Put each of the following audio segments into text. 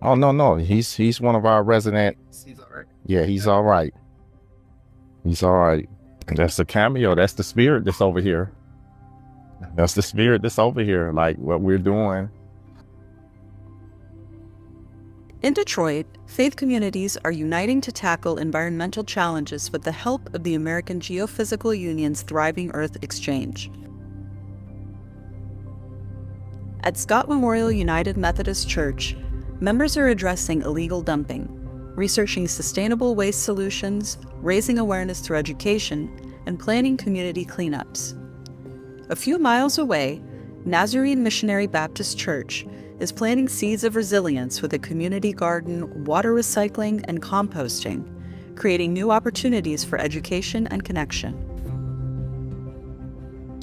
Oh no, no, he's one of our resident. He's all right. Yeah, he's all right. He's all right. And that's the cameo. That's the spirit that's over here. That's the spirit that's over here. Like what we're doing. In Detroit, faith communities are uniting to tackle environmental challenges with the help of the American Geophysical Union's Thriving Earth Exchange. At Scott Memorial United Methodist Church, members are addressing illegal dumping, researching sustainable waste solutions, raising awareness through education, and planning community cleanups. A few miles away, Nazarene Missionary Baptist Church is planting seeds of resilience with a community garden, water recycling, and composting, creating new opportunities for education and connection.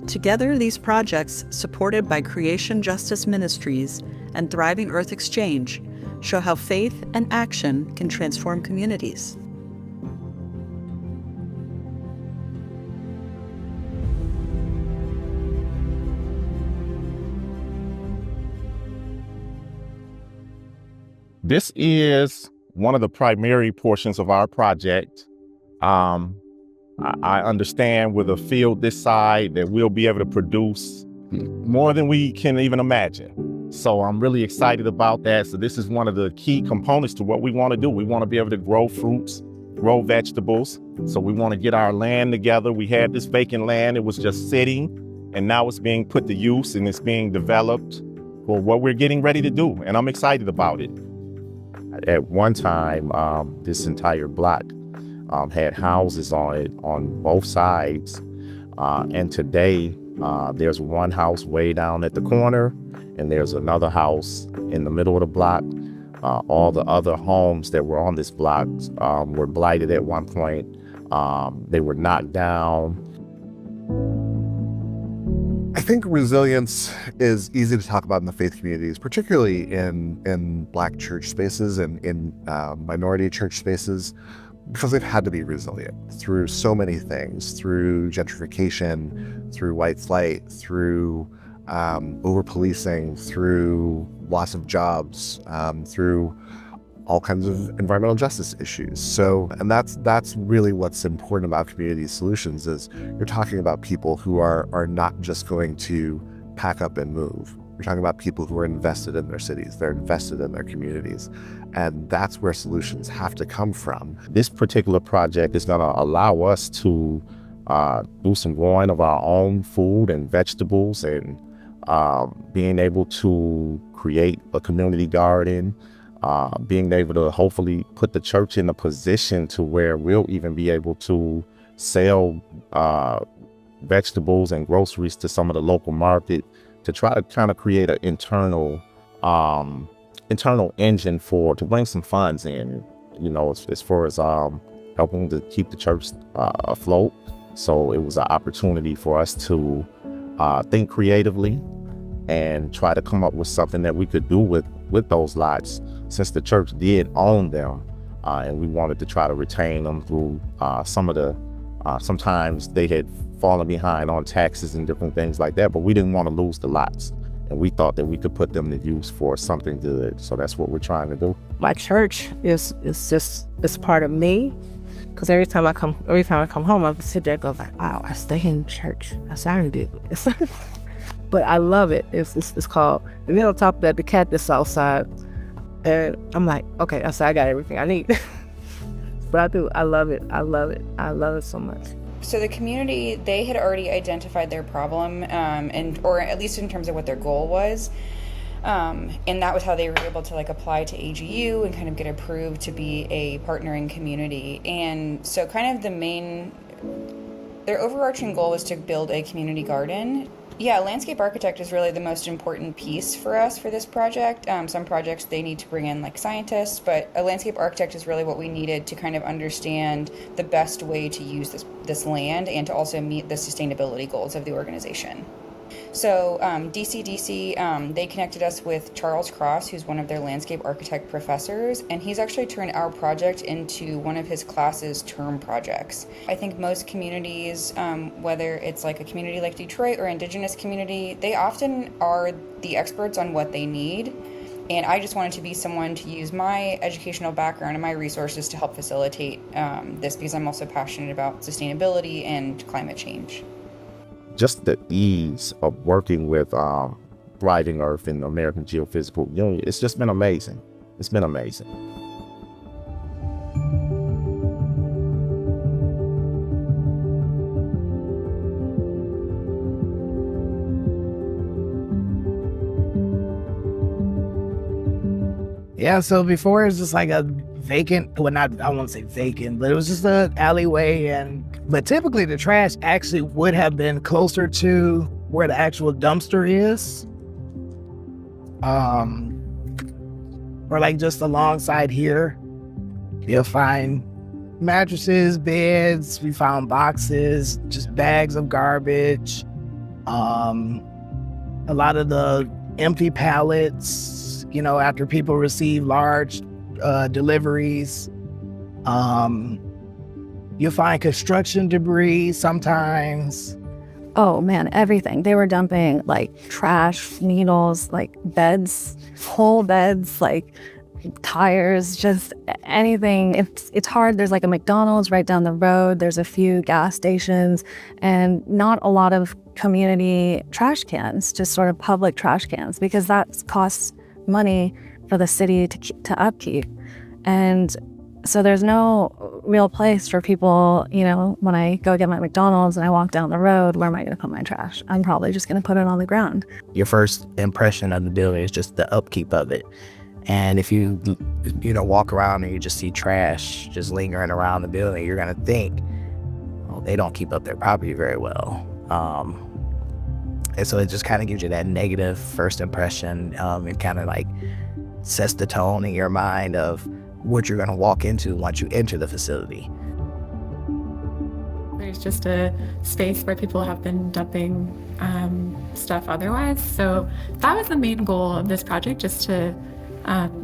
Together, these projects, supported by Creation Justice Ministries and Thriving Earth Exchange, show how faith and action can transform communities. This is one of the primary portions of our project. I understand with a field this side that we'll be able to produce more than we can even imagine. So I'm really excited about that. So this is one of the key components to what we want to do. We want to be able to grow fruits, grow vegetables. So we want to get our land together. We had this vacant land. It was just sitting, and now it's being put to use and it's being developed for what we're getting ready to do. And I'm excited about it. At one time, this entire block had houses on it on both sides. And today, there's one house way down at the corner, and there's another house in the middle of the block. All the other homes that were on this block were blighted at one point. They were knocked down. I think resilience is easy to talk about in the faith communities, particularly in Black church spaces and in minority church spaces, because they've had to be resilient through so many things, through gentrification, through white flight, through over-policing, through loss of jobs, through all kinds of environmental justice issues. So, and that's really what's important about community solutions is you're talking about people who are not just going to pack up and move. You're talking about people who are invested in their cities, they're invested in their communities. And that's where solutions have to come from. This particular project is going to allow us to do some growing of our own food and vegetables and being able to create a community garden, being able to hopefully put the church in a position to where we'll even be able to sell vegetables and groceries to some of the local market to try to kind of create an internal engine to bring some funds in, you know, as far as helping to keep the church afloat. So it was an opportunity for us to think creatively and try to come up with something that we could do with those lots, since the church did own them, and we wanted to try to retain them through sometimes they had fallen behind on taxes and different things like that, but we didn't want to lose the lots, and we thought that we could put them to use for something good. So that's what we're trying to do. My church is part of me, because every time I come home, I sit there and go like, wow, I stay in church. That's how I do it. But I love it. It's called, and then on top of that, the cat that's outside, and I'm like, okay, I got everything I need. But I do. I love it. I love it. I love it so much. So the community, they had already identified their problem, or at least in terms of what their goal was. And that was how they were able to apply to AGU and kind of get approved to be a partnering community. And so kind of their overarching goal was to build a community garden. Yeah, landscape architect is really the most important piece for us for this project. Some projects, they need to bring in scientists, but a landscape architect is really what we needed to kind of understand the best way to use this land and to also meet the sustainability goals of the organization. So DCDC, they connected us with Charles Cross, who's one of their landscape architect professors, and he's actually turned our project into one of his class's term projects. I think most communities, whether it's a community like Detroit or indigenous community, they often are the experts on what they need. And I just wanted to be someone to use my educational background and my resources to help facilitate this, because I'm also passionate about sustainability and climate change. Just the ease of working with Thriving Earth and the American Geophysical Union, it's just been amazing. It's been amazing. Yeah, so before it was just like a vacant, well, not, I won't say vacant, but it was just an alleyway. But typically the trash actually would have been closer to where the actual dumpster is. Or like just alongside here, you'll find mattresses, beds, we found boxes, just bags of garbage, a lot of the empty pallets, you know, after people receive large deliveries. You'll find construction debris sometimes. Oh man, everything. They were dumping like trash, needles, like beds, whole beds, like tires, just anything. It's hard. There's like a McDonald's right down the road. There's a few gas stations and not a lot of community trash cans, just sort of public trash cans, because that costs money for the city to upkeep. And so there's no real place for people, you know, when I go get my McDonald's and I walk down the road, where am I going to put my trash? I'm probably just going to put it on the ground. Your first impression of the building is just the upkeep of it. And if you walk around and you just see trash just lingering around the building, you're going to think, oh, they don't keep up their property very well. And so it just kind of gives you that negative first impression. It kind of like sets the tone in your mind of what you're going to walk into once you enter the facility. There's just a space where people have been dumping stuff otherwise. So that was the main goal of this project, just to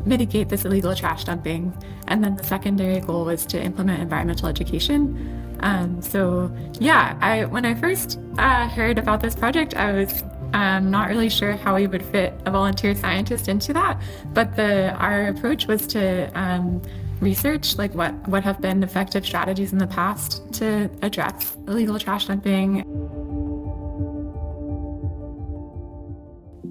mitigate this illegal trash dumping. And then the secondary goal was to implement environmental education. When I first heard about this project, I was not really sure how we would fit a volunteer scientist into that. But our approach was to research like what have been effective strategies in the past to address illegal trash dumping.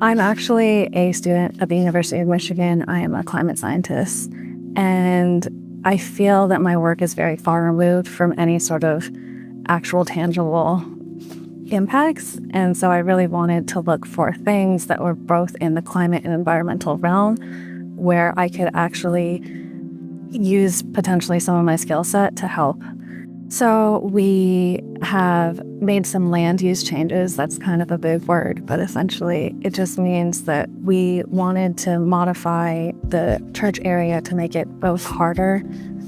I'm actually a student at the University of Michigan. I am a climate scientist, and I feel that my work is very far removed from any sort of actual tangible impacts. And so I really wanted to look for things that were both in the climate and environmental realm, where I could actually use potentially some of my skill set to help. So we have made some land use changes. That's kind of a big word, but essentially it just means that we wanted to modify the church area to make it both harder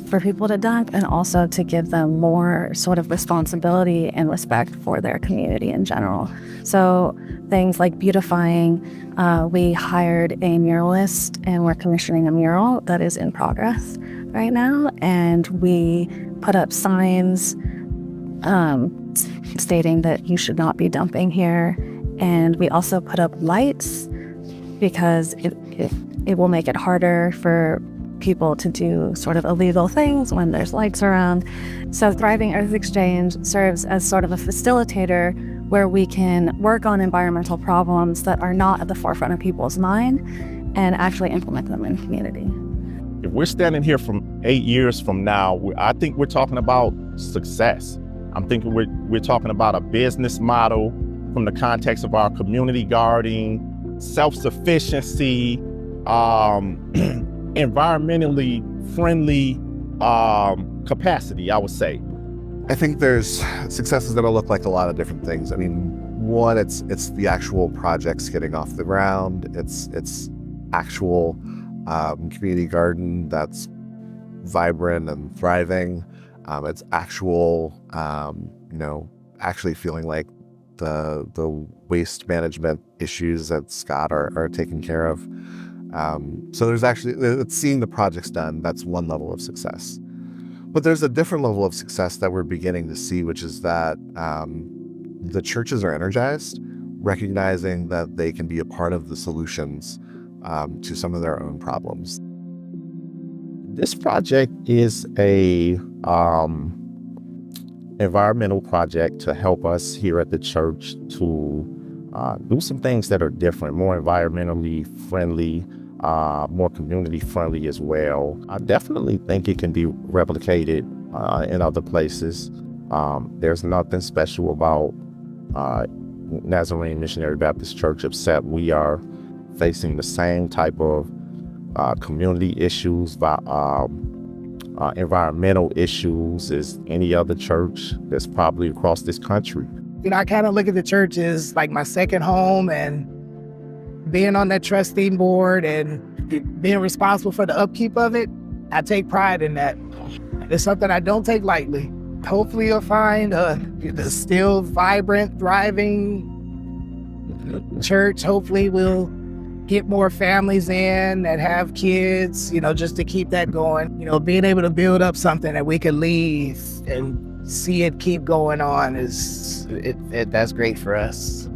for people to dump and also to give them more sort of responsibility and respect for their community in general. So things like beautifying, we hired a muralist and we're commissioning a mural that is in progress right now. And we put up signs stating that you should not be dumping here. And we also put up lights because it will make it harder for people to do sort of illegal things when there's lights around. So Thriving Earth Exchange serves as sort of a facilitator where we can work on environmental problems that are not at the forefront of people's mind and actually implement them in community. If we're standing here from 8 years from now, I think we're talking about success. I'm thinking we're talking about a business model from the context of our community gardening, self-sufficiency, environmentally friendly capacity, I would say. I think there's success is going to look like a lot of different things. I mean, one, it's the actual projects getting off the ground. It's actual community garden that's vibrant and thriving. It's actual, actually feeling like the waste management issues that Scott are taken care of. So it's seeing the projects done. That's one level of success. But there's a different level of success that we're beginning to see, which is that the churches are energized, recognizing that they can be a part of the solutions to some of their own problems? This project is a environmental project to help us here at the church to do some things that are different, more environmentally friendly, more community friendly as well. I definitely think it can be replicated in other places. There's nothing special about Nazarene Missionary Baptist Church except we are facing the same type of community issues, environmental issues as any other church that's probably across this country. You know, I kind of look at the church as like my second home, and being on that trustee board and being responsible for the upkeep of it, I take pride in that. It's something I don't take lightly. Hopefully you'll find a still vibrant, thriving church. Hopefully we'll get more families in that have kids, you know, just to keep that going. You know, being able to build up something that we can leave and see it keep going on that's great for us.